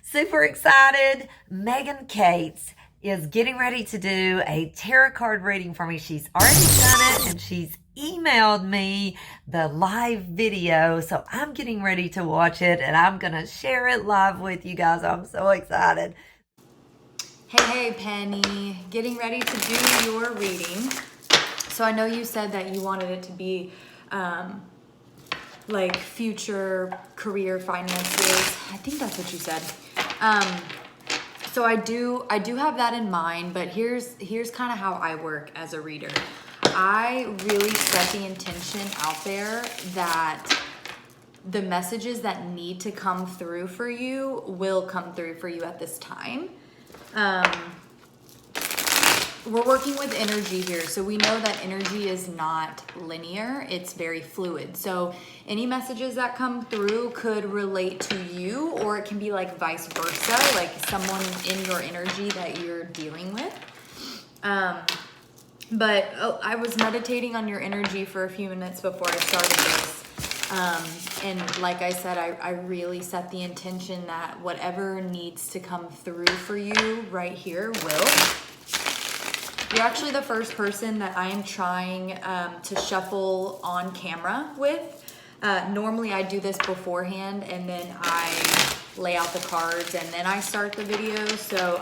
Super excited. Meagen Cates is getting ready to do a tarot card reading for me. She's already done it and she's emailed me the live video. So I'm getting ready to watch it and I'm going to share it live with you guys. I'm so excited. Hey, Penny. Getting ready to do your reading. So I know you said that you wanted it to be like future career finances. I think that's what you said. So I do have that in mind, but here's kind of how I work as a reader. I really set the intention out there that the messages that need to come through for you will come through for you at this time. We're working with energy here, so we know that energy is not linear, it's very fluid. So any messages that come through could relate to you, or it can be like vice versa, like someone in your energy that you're dealing with. But I was meditating on your energy for a few minutes before I started this. And like I said, I really set the intention that whatever needs to come through for you right here will. You're actually the first person that I am trying to shuffle on camera with. Normally I do this beforehand and then I lay out the cards and then I start the video. So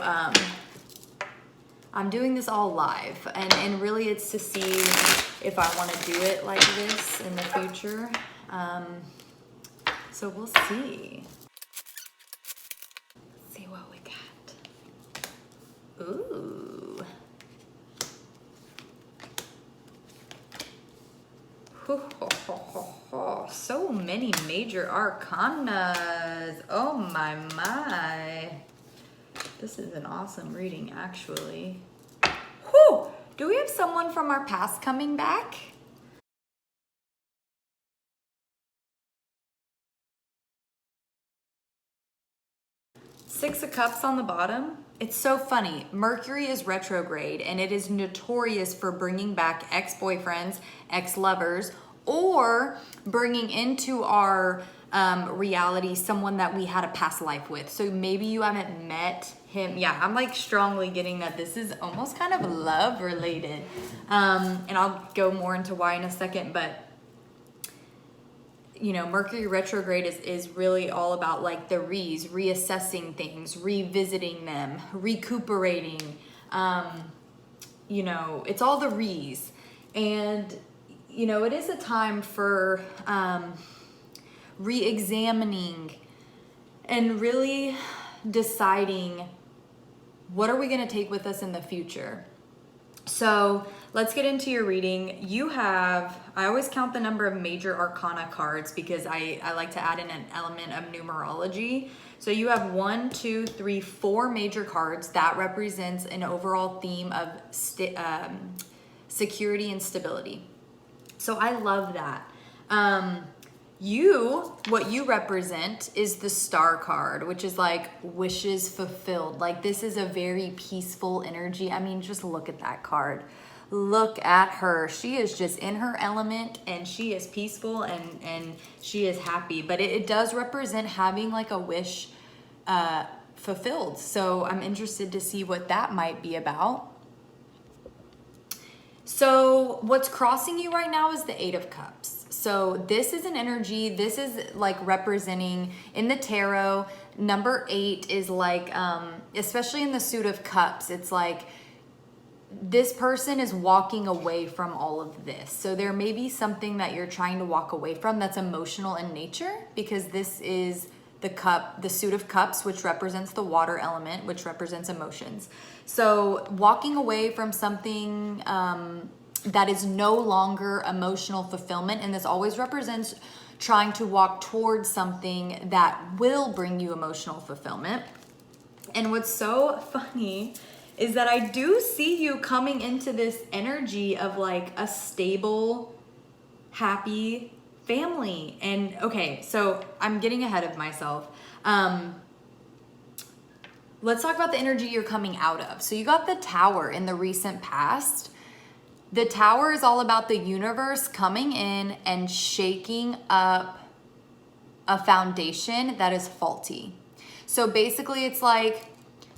I'm doing this all live and really it's to see if I want to do it like this in the future. So we'll see. Let's see what we got. Ooh. So many major arcanas. Oh my. This is an awesome reading, actually. Whew. Do we have someone from our past coming back? Six of Cups on the bottom. It's so funny. Mercury is retrograde and it is notorious for bringing back ex-boyfriends, ex-lovers, or bringing into our reality someone that we had a past life with. So maybe you haven't met him. Yeah, I'm like strongly getting that this is almost kind of love related. And I'll go more into why in a second, but you know, Mercury retrograde is really all about like the reassessing things, revisiting them, recuperating. You know, it's all the re's. And, you know, it is a time for re-examining and really deciding what are we going to take with us in the future. So let's get into your reading. You have, I always count the number of major arcana cards because I like to add in an element of numerology. So you have 1, 2, 3, 4 major cards that represents an overall theme of security and stability. So I love that. What you represent is the Star card, which is like wishes fulfilled. Like this is a very peaceful energy. I mean, just look at that card. Look at her. She is just in her element and she is peaceful and she is happy. But it does represent having like a wish fulfilled. So I'm interested to see what that might be about. So what's crossing you right now is the 8 of Cups. So this is an energy, this is like representing in the tarot, number 8 is like, especially in the suit of cups, it's like this person is walking away from all of this. So there may be something that you're trying to walk away from that's emotional in nature because this is the suit of cups, which represents the water element, which represents emotions. So walking away from something that is no longer emotional fulfillment, and this always represents trying to walk towards something that will bring you emotional fulfillment. And what's so funny is that I do see you coming into this energy of like a stable, happy family. And okay, so I'm getting ahead of myself. Let's talk about the energy you're coming out of. So you got the Tower in the recent past. The Tower is all about the universe coming in and shaking up a foundation that is faulty. So basically it's like,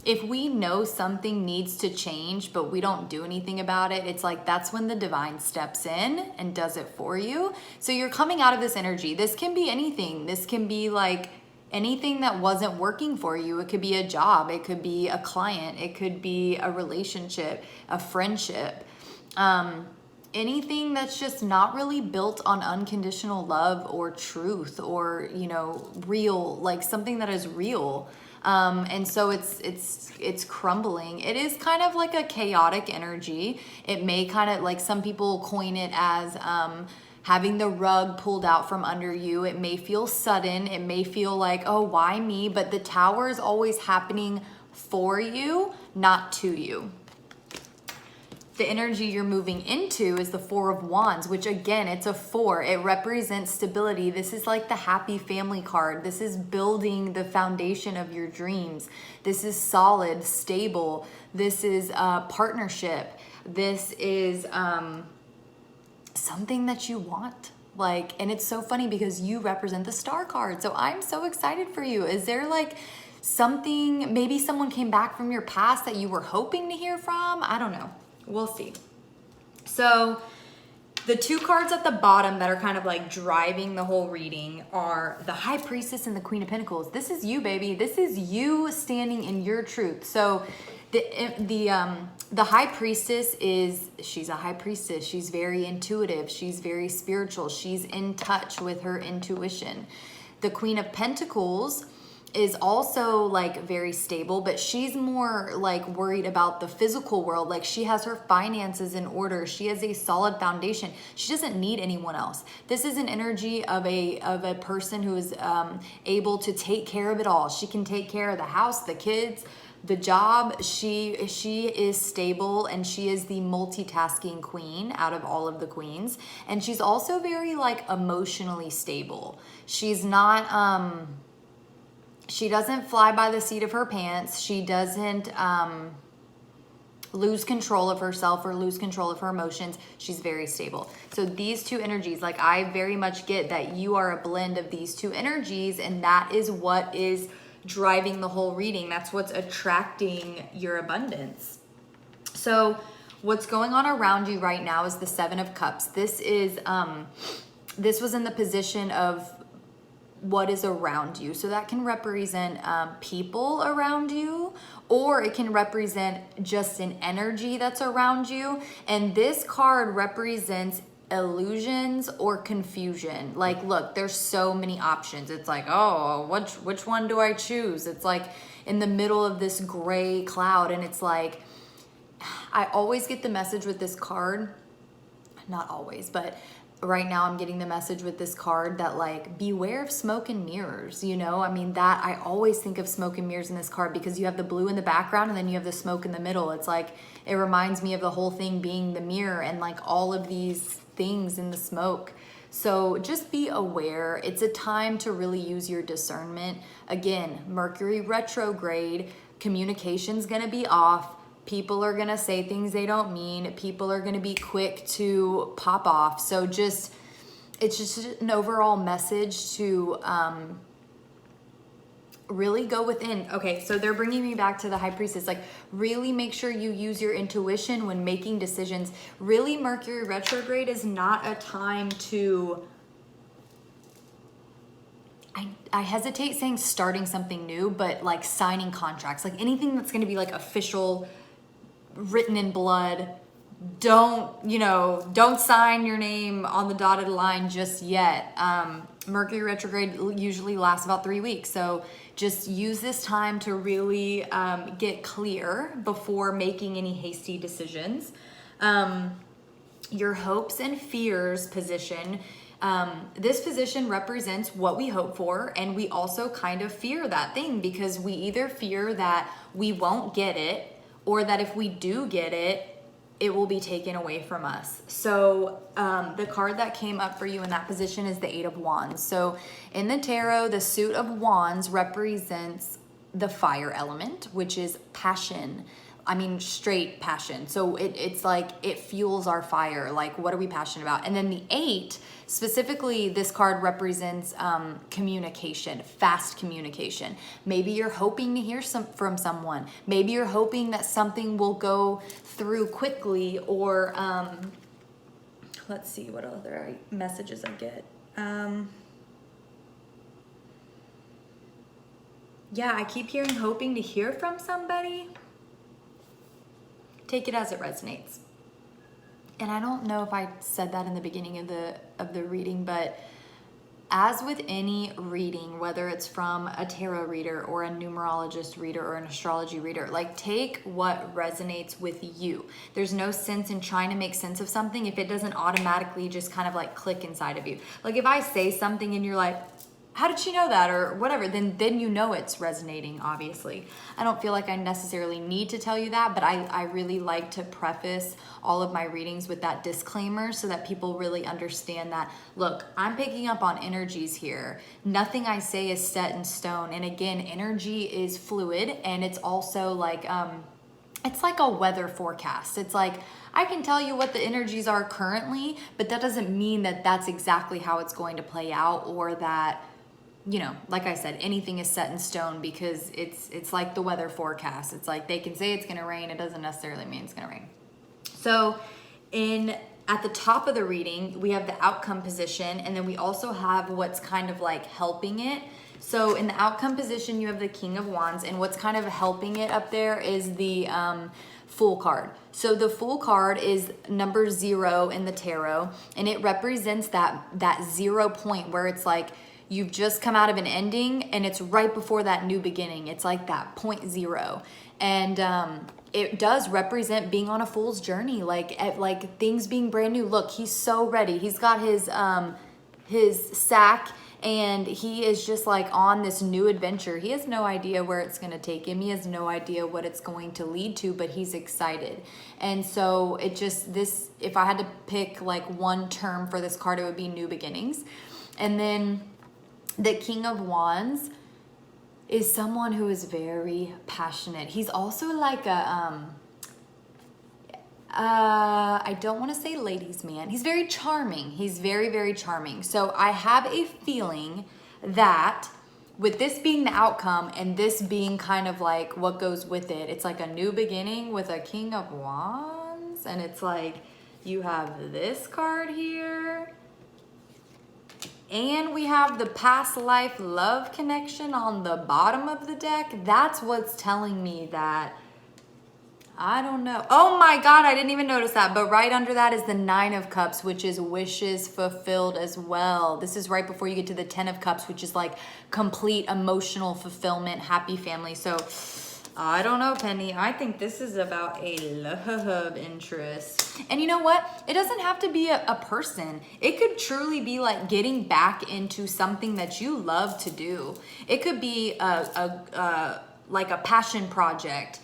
if we know something needs to change, but we don't do anything about it, it's like that's when the divine steps in and does it for you. So you're coming out of this energy. This can be anything. This can be like anything that wasn't working for you. It could be a job. It could be a client. It could be a relationship, a friendship. Anything that's just not really built on unconditional love or truth or, you know, real, like something that is real. And so it's crumbling. It is kind of like a chaotic energy. It may kind of, like, some people coin it as having the rug pulled out from under you. It may feel sudden. It may feel like, oh, why me? But the tower is always happening for you, not to you. The energy you're moving into is the Four of Wands, which again, it's a 4. It represents stability. This is like the happy family card. This is building the foundation of your dreams. This is solid, stable. This is partnership. This is something that you want. Like, and it's so funny because you represent the Star card. So I'm so excited for you. Is there like something, maybe someone came back from your past that you were hoping to hear from? I don't know. We'll see. So the 2 cards at the bottom that are kind of like driving the whole reading are the High Priestess and the Queen of Pentacles. This is you, baby. This is you standing in your truth. So the High Priestess she's a High Priestess. She's very intuitive. She's very spiritual. She's in touch with her intuition. The Queen of Pentacles is also like very stable, but she's more like worried about the physical world. Like, she has her finances in order. She has a solid foundation. She doesn't need anyone else. This is an energy of a person who is able to take care of it all. She can take care of the house, the kids, the job. She is stable, and she is the multitasking queen out of all of the queens. And she's also very like emotionally stable. She's not she doesn't fly by the seat of her pants. She doesn't lose control of herself or lose control of her emotions. She's very stable. So these 2 energies, like, I very much get that you are a blend of these 2 energies, and that is what is driving the whole reading. That's what's attracting your abundance. So what's going on around you right now is the 7 of Cups. This is this was in the position of what is around you. So that can represent people around you, or it can represent just an energy that's around you. And this card represents illusions or confusion. Like, look, there's so many options. It's like, oh, which one do I choose? It's like in the middle of this gray cloud. And it's like, I always get the message with this card, not always, but right now I'm getting the message with this card that, like, beware of smoke and mirrors, you know? I mean, that I always think of smoke and mirrors in this card, because you have the blue in the background and then you have the smoke in the middle. It's like, it reminds me of the whole thing being the mirror and like all of these things in the smoke. So just be aware. It's a time to really use your discernment. Again, Mercury retrograde, communication's gonna be off. People are going to say things they don't mean. People are going to be quick to pop off. So it's just an overall message to really go within. Okay, so they're bringing me back to the High Priestess. Like, really make sure you use your intuition when making decisions. Really, Mercury retrograde is not a time to... I hesitate saying starting something new, but like signing contracts. Like anything that's going to be like official, written in blood, don't sign your name on the dotted line just yet. Mercury retrograde usually lasts about 3 weeks. So just use this time to really get clear before making any hasty decisions. Your hopes and fears position. This position represents what we hope for, and we also kind of fear that thing, because we either fear that we won't get it, or that if we do get it, it will be taken away from us. So the card that came up for you in that position is the 8 of Wands. So in the tarot, the suit of Wands represents the fire element, which is passion, I mean, straight passion. So it's like, it fuels our fire. Like, what are we passionate about? And then the 8, specifically, this card represents communication, fast communication. Maybe you're hoping to hear from someone. Maybe you're hoping that something will go through quickly, or let's see what other messages I get. Yeah, I keep hearing hoping to hear from somebody. Take it as it resonates. And I don't know if I said that in the beginning of the reading, but as with any reading, whether it's from a tarot reader or a numerologist reader or an astrology reader, like, take what resonates with you. There's no sense in trying to make sense of something if it doesn't automatically just kind of like click inside of you. Like, if I say something and you're like, how did she know that, or whatever, then you know it's resonating, obviously. I don't feel like I necessarily need to tell you that, but I really like to preface all of my readings with that disclaimer so that people really understand that, look, I'm picking up on energies here. Nothing I say is set in stone. And again, energy is fluid, and it's also like, it's like a weather forecast. It's like, I can tell you what the energies are currently, but that doesn't mean that that's exactly how it's going to play out, or that, you know, like I said, anything is set in stone, because it's like the weather forecast. It's like, they can say it's going to rain. It doesn't necessarily mean it's going to rain. So at the top of the reading, we have the outcome position, and then we also have what's kind of like helping it. So in the outcome position, you have the King of Wands, and what's kind of helping it up there is the Fool card. So the Fool card is number 0 in the tarot, and it represents that 0 point where it's like, you've just come out of an ending and it's right before that new beginning. It's like that point 0. And it does represent being on a fool's journey, like things being brand new. Look, he's so ready. He's got his sack, and he is just like on this new adventure. He has no idea where it's going to take him. He has no idea what it's going to lead to, but he's excited. And so it just, this, if I had to pick like one term for this card, it would be new beginnings. And then the King of Wands is someone who is very passionate. He's also like a, I don't want to say ladies' man. He's very charming. He's very, very charming. So I have a feeling that with this being the outcome and this being kind of like what goes with it, it's like a new beginning with a King of Wands. And it's like, you have this card here, and we have the past life love connection on the bottom of the deck. That's what's telling me that, I don't know. Oh my God, I didn't even notice that. But right under that is the 9 of Cups, which is wishes fulfilled as well. This is right before you get to the 10 of Cups, which is like complete emotional fulfillment, happy family. So I don't know, Penny. I think this is about a love interest. And you know what? It doesn't have to be a person. It could truly be like getting back into something that you love to do. It could be like a passion project,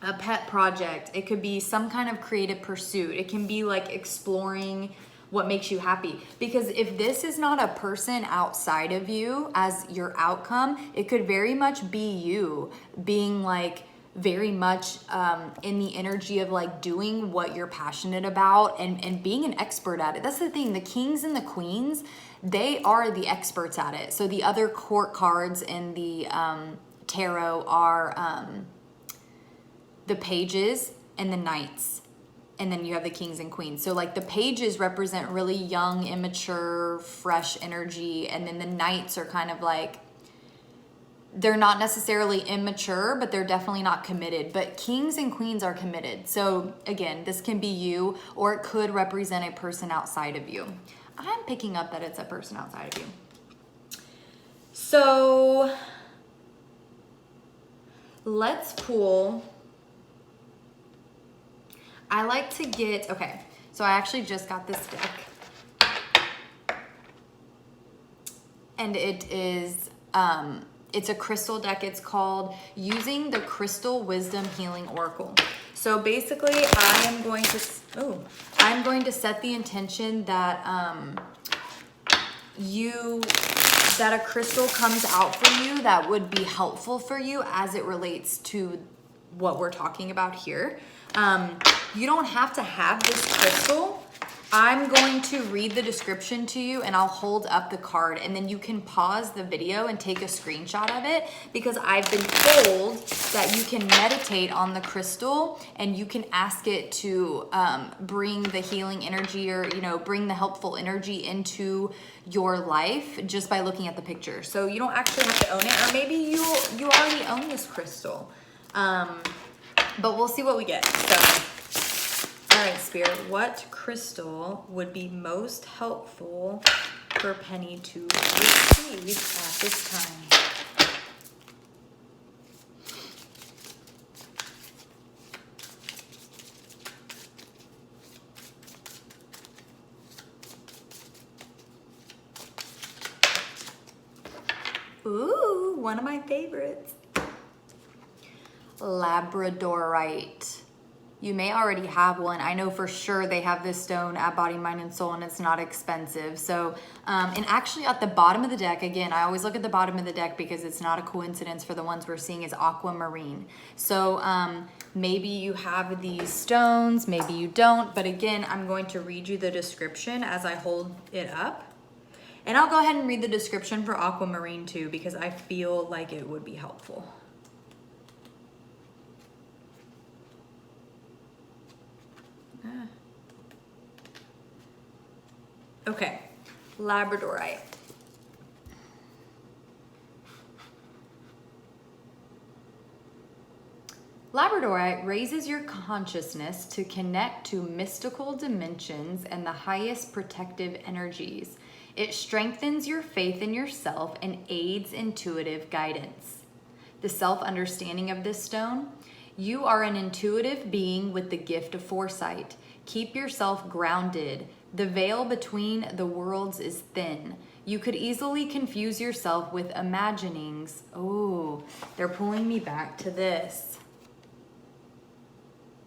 a pet project. It could be some kind of creative pursuit. It can be like exploring what makes you happy. Because if this is not a person outside of you as your outcome, it could very much be you being like very much in the energy of like doing what you're passionate about and being an expert at it. That's the thing. The kings and the queens, they are the experts at it. So the other court cards in the tarot are the pages and the knights. And then you have the kings and queens. So like the pages represent really young, immature, fresh energy. And then the knights are kind of like, they're not necessarily immature, but they're definitely not committed. But kings and queens are committed. So again, this can be you, or it could represent a person outside of you. I'm picking up that it's a person outside of you. So let's pull. I like to get, okay, so I actually just got this deck. And it is, it's a crystal deck. It's called Using the Crystal Wisdom Healing Oracle. So basically I'm going to set the intention that that a crystal comes out for you that would be helpful for you as it relates to what we're talking about here. You don't have to have this crystal. I'm going to read the description to you and I'll hold up the card, and then you can pause the video and take a screenshot of it, because I've been told that you can meditate on the crystal and you can ask it to bring the healing energy, or bring the helpful energy into your life just by looking at the picture. So you don't actually have to own it, or maybe you already own this crystal. But we'll see what we get. So, all right, Spirit, what crystal would be most helpful for Penny to receive at this time? Ooh, one of my favorites. Labradorite. You may already have one. I know for sure they have this stone at Body, Mind, and Soul, and it's not expensive. So, and actually at the bottom of the deck, again, I always look at the bottom of the deck because it's not a coincidence for the ones we're seeing, is Aquamarine. So maybe you have these stones, maybe you don't. But again, I'm going to read you the description as I hold it up. And I'll go ahead and read the description for Aquamarine too, because I feel like it would be helpful. Okay, Labradorite. Labradorite raises your consciousness to connect to mystical dimensions and the highest protective energies. It strengthens your faith in yourself and aids intuitive guidance. The self-understanding of this stone: you are an intuitive being with the gift of foresight. Keep yourself grounded. The veil between the worlds is thin. You could easily confuse yourself with imaginings. Oh, they're pulling me back to this.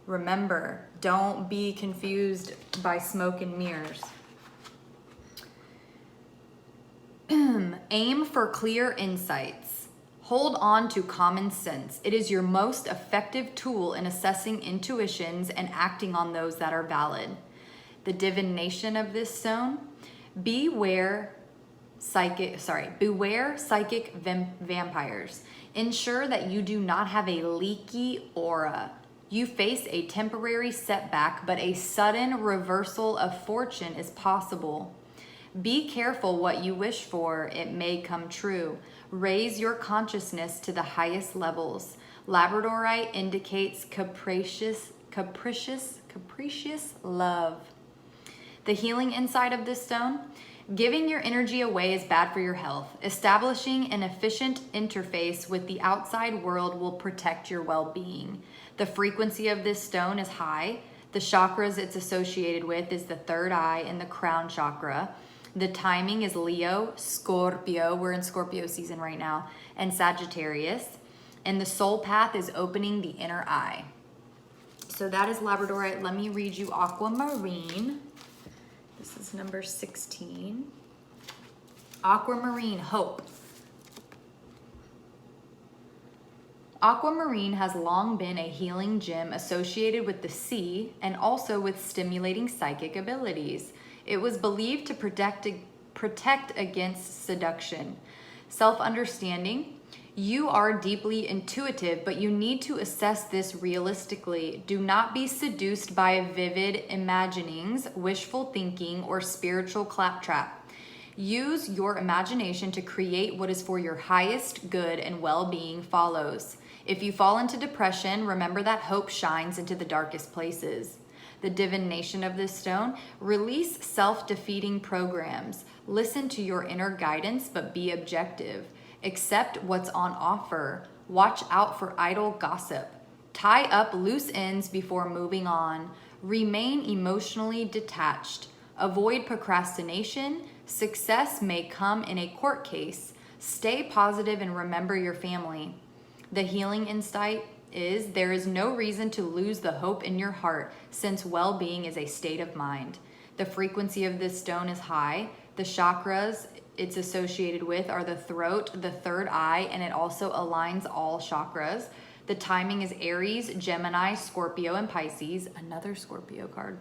Remember, don't be confused by smoke and mirrors. Aim for clear insights. Hold on to common sense. It is your most effective tool in assessing intuitions and acting on those that are valid. The divination of this stone: beware psychic vampires. Ensure that you do not have a leaky aura. You face a temporary setback, but a sudden reversal of fortune is possible. Be careful what you wish for, it may come true. Raise your consciousness to the highest levels. Labradorite indicates capricious love. The healing inside of this stone: giving your energy away is bad for your health. Establishing an efficient interface with the outside world will protect your well-being. The frequency of this stone is high. The chakras it's associated with is the third eye and the crown chakra. The timing is Leo, Scorpio, we're in Scorpio season right now, and Sagittarius. And the soul path is opening the inner eye. So that is Labradorite. Let me read you Aquamarine. This is number 16. Aquamarine, hope. Aquamarine has long been a healing gem associated with the sea and also with stimulating psychic abilities. It was believed to protect against seduction. Self-understanding: you are deeply intuitive, but you need to assess this realistically. Do not be seduced by vivid imaginings, wishful thinking, or spiritual claptrap. Use your imagination to create what is for your highest good, and well-being follows. If you fall into depression, remember that hope shines into the darkest places. The divination of this stone: release self-defeating programs. Listen to your inner guidance, but be objective. Accept what's on offer. Watch out for idle gossip. Tie up loose ends before moving on. Remain emotionally detached. Avoid procrastination. Success may come in a court case. Stay positive and remember your family. The healing insight is: there is no reason to lose the hope in your heart, since well-being is a state of mind. The frequency of this stone is high. The chakras it's associated with are the throat, the third eye, and it also aligns all chakras. The timing is Aries, Gemini, Scorpio, and Pisces. Another Scorpio card.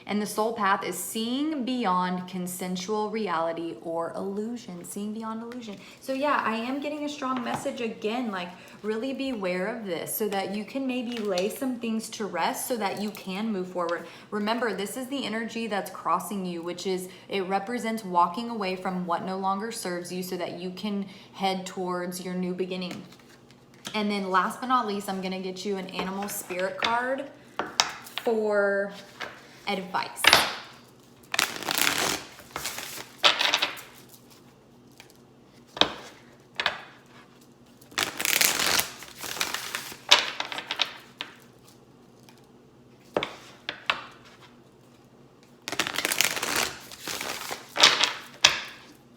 And the soul path is seeing beyond consensual reality or illusion. Seeing beyond illusion. So yeah, I am getting a strong message again, like really beware of this so that you can maybe lay some things to rest so that you can move forward. Remember, this is the energy that's crossing you, which is, it represents walking away from what no longer serves you so that you can head towards your new beginning. And then last but not least, I'm going to get you an animal spirit card for advice.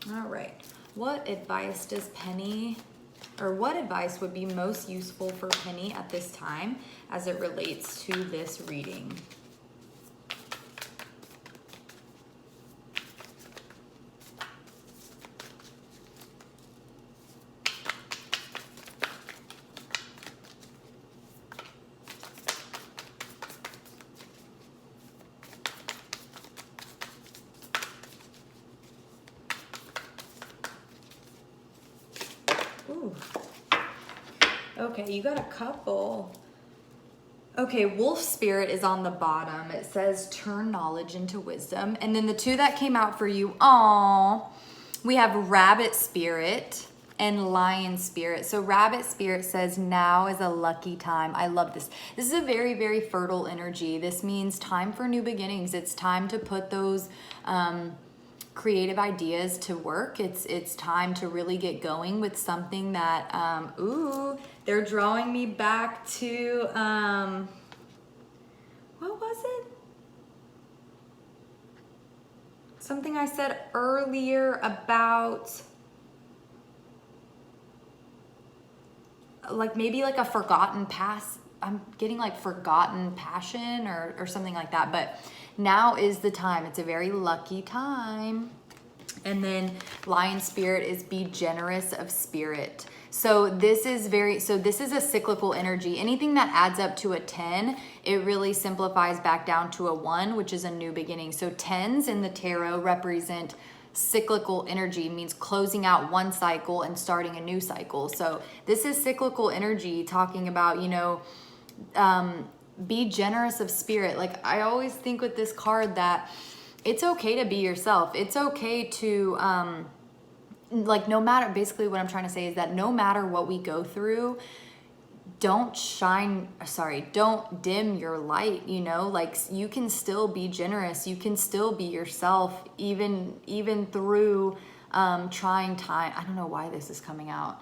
All right. What advice does Penny, or what advice would be most useful for Penny at this time as it relates to this reading? Ooh. Okay, you got a couple. Okay, wolf spirit is on the bottom. It says turn knowledge into wisdom. And then the two that came out for you, we have rabbit spirit and lion spirit. So rabbit spirit says now is a lucky time. I love this. This is a very, very fertile energy. This means time for new beginnings. It's time to put those creative ideas to work. It's time to really get going with something that they're drawing me back to what was it? Something I said earlier about like maybe like a forgotten past. I'm getting like forgotten passion or something like that, but now is the time. It's a very lucky time. And then lion spirit is be generous of spirit. So this is a cyclical energy. Anything that adds up to a 10, it really simplifies back down to a 1, which is a new beginning. So 10s in the tarot represent cyclical energy, means closing out one cycle and starting a new cycle. So this is cyclical energy talking about, be generous of spirit. Like I always think with this card that it's okay to be yourself. It's okay to no matter, basically what I'm trying to say is that no matter what we go through, don't dim your light, like you can still be generous. You can still be yourself even through trying time. I don't know why this is coming out.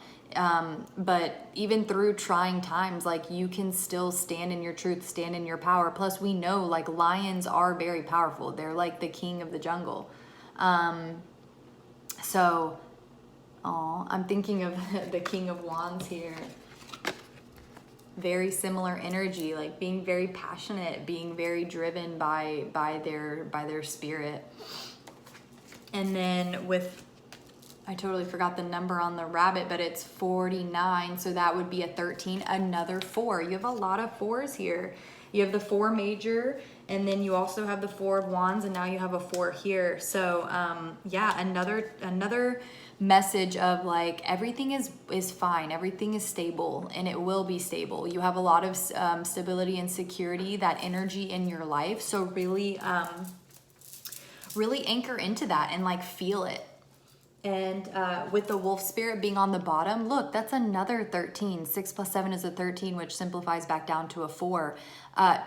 But even through trying times, like you can still stand in your truth, stand in your power. Plus we know like lions are very powerful. They're like the king of the jungle. I'm thinking of the King of Wands here. Very similar energy, like being very passionate, being very driven by their spirit. And then I totally forgot the number on the rabbit, but it's 49. So that would be a 13, another 4. You have a lot of 4s here. You have the 4 major, and then you also have the 4 of wands, and now you have a 4 here. So another message of like everything is fine, everything is stable, and it will be stable. You have a lot of stability and security, that energy in your life. So really anchor into that and like feel it. And with the wolf spirit being on the bottom, look, that's another 13. 6 plus 7 is a 13, which simplifies back down to a 4.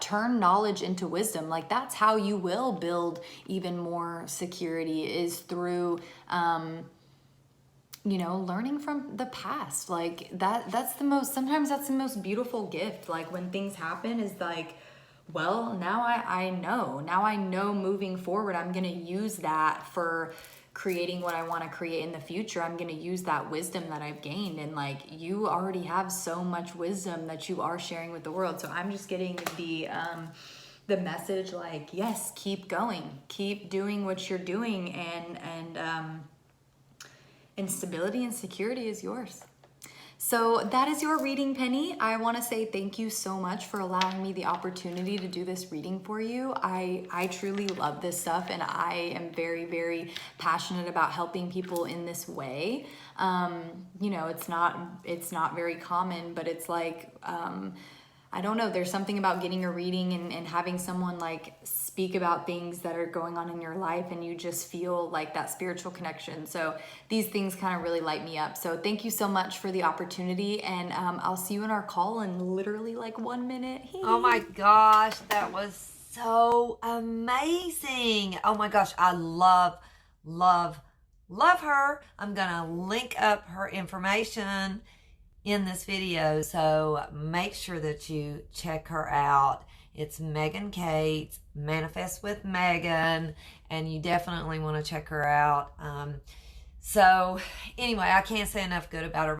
Turn knowledge into wisdom. Like that's how you will build even more security, is through learning from the past. Like sometimes that's the most beautiful gift. Like when things happen is like, well, now I know moving forward, I'm going to use that for creating what I want to create in the future. I'm going to use that wisdom that I've gained. And like, you already have so much wisdom that you are sharing with the world. So I'm just getting the message like, yes, keep going, keep doing what you're doing. And and stability and security is yours. So that is your reading, Penny. I want to say thank you so much for allowing me the opportunity to do this reading for you. I truly love this stuff, and I am very, very passionate about helping people in this way. You know, it's not very common, but it's like, I don't know, there's something about getting a reading and having someone like speak about things that are going on in your life, and you just feel like that spiritual connection. So these things kind of really light me up. So thank you so much for the opportunity, and I'll see you in our call in literally like 1 minute. Oh my gosh, that was so amazing. Oh my gosh, I love her. I'm gonna link up her information in this video, so make sure that you check her out. It's Meagen Cates, Manifest with Meagen, and you definitely want to check her out. So anyway, I can't say enough good about her.